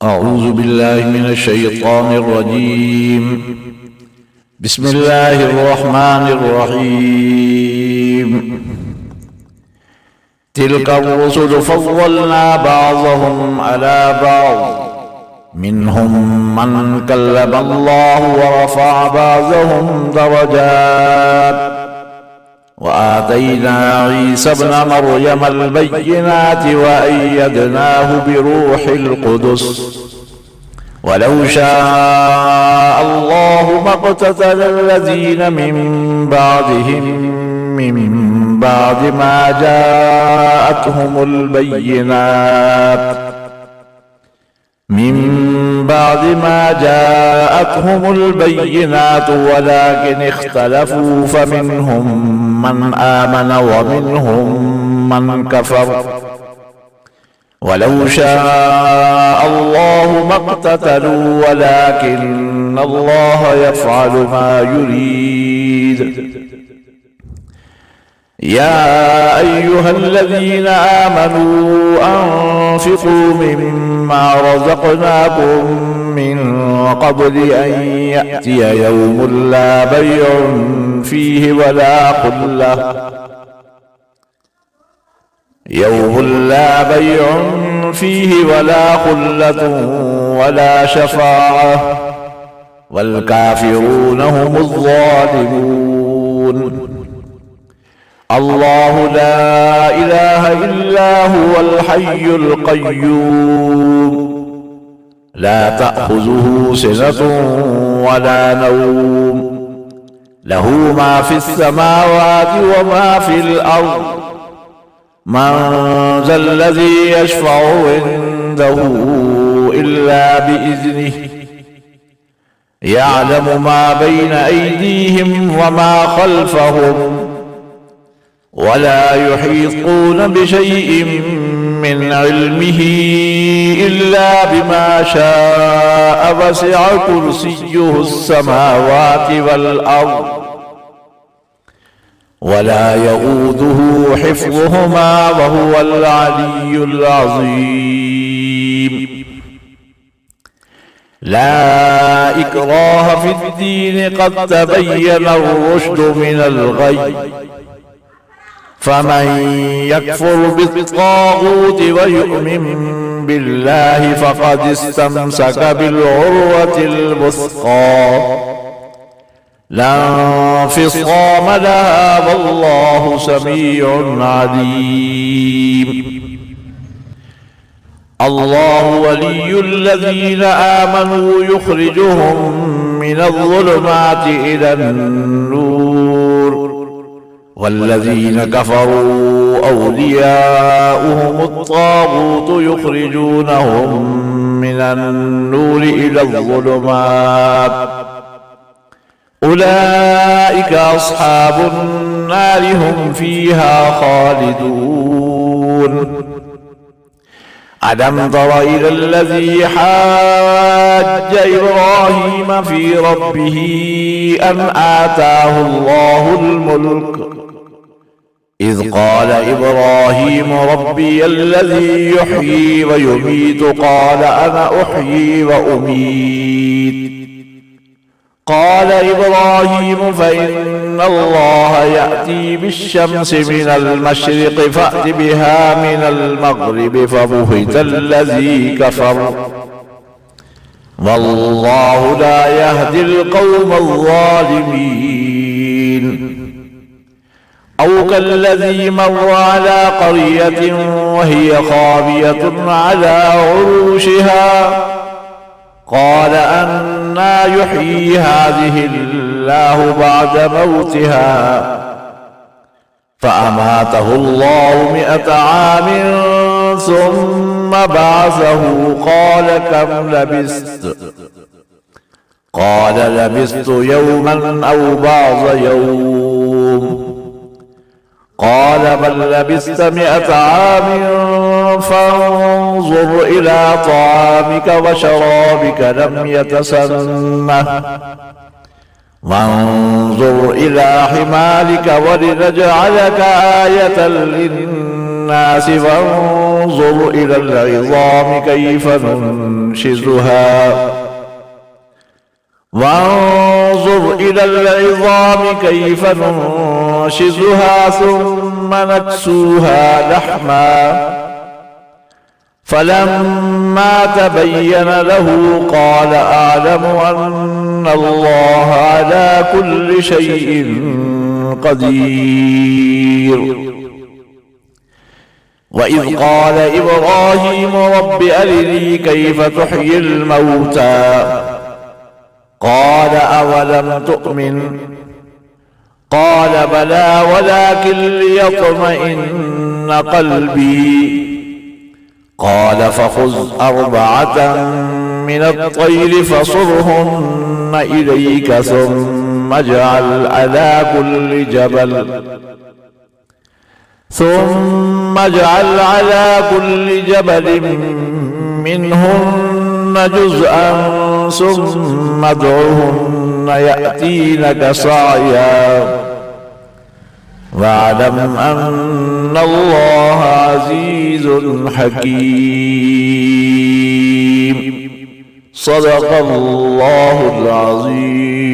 أعوذ بالله من الشيطان الرجيم. بسم الله الرحمن الرحيم. تلك الرسل فضلنا بعضهم على بعض، منهم من كلم الله ورفع بعضهم درجات، وآتينا عيسى ابن مريم البينات وأيدناه بروح القدس، ولو شاء الله ما اقتتل الذين من بعدهم من بعد ما جاءتهم البينات ولكن اختلفوا فمنهم من آمن ومنهم من كفر، ولو شاء الله ما اقتتلوا ولكن الله يفعل ما يريد. يا أيها الذين آمنوا أنفقوا مما رزقناكم من قبل أن يأتي يوم لا بيع فيه ولا خلة ولا شفاعة، والكافرون هم الظالمون. الله لا إله إلا هو الحي القيوم، لا تأخذه سنة ولا نوم، له ما في السماوات وما في الأرض. من ذا الذي يشفع عنده إلا بإذنه، يعلم ما بين أيديهم وما خلفهم، ولا يحيطون بشيء من علمه إلا بما شاء، وسع كرسيه السماوات والأرض، ولا يؤوده حفظهما وهو العلي العظيم. لا إكراه في الدين، قد تبين الرشد من الغي، فمن يكفر بالطاغوت ويؤمن بالله فقد استمسك بالعروة الوثقى، لا انفصام لها، والله سميع عليم. الله ولي الذين آمنوا يخرجهم من الظلمات إلى النور، والذين كفروا أولياؤهم الطاغوت يخرجونهم من النور إلى الظلمات، أولئك أصحاب النار هم فيها خالدون. ألم تر إلى الذي حاج إبراهيم في ربه أن آتاه الله الملك، إذ قال إبراهيم ربي الذي يحيي ويميت، قال أنا أحيي وأميت. قال إبراهيم فإن الله يأتي بالشمس من المشرق فأت بها من المغرب، فبهت الذي كفر، والله لا يهدي القوم الظالمين. أو كالذي مر على قرية وهي خاوية على عروشها، قال أنى يحيي هذه الله بعد موتها، فأماته الله 100 عام ثم بعثه، قال كم لبثت؟ قال لبثت يوما أو بعض يوم، قال بل لبثت 100 عام، فانظر إلى طعامك وشرابك لم يتسنه، وانظر إلى حمارك ولنجعلك آية للناس، فانظر إلى العظام كيف ننشزها وانظر إلى العظام كيف ننشزها ثم نكسوها لحما فلما تبين له قال أعلم أن الله على كل شيء قدير. وإذ قال إبراهيم رب أرني كيف تحيي الموتى قال أولم تؤمن قال بلى ولكن ليطمئن قلبي قال فخذ 4 من الطير فصرهن إليك ثم اجعل على كل جبل منهن جزءا ثم ادعهن يأتينك سعيا واعلم أن الله عزيز حكيم. صدق الله العظيم.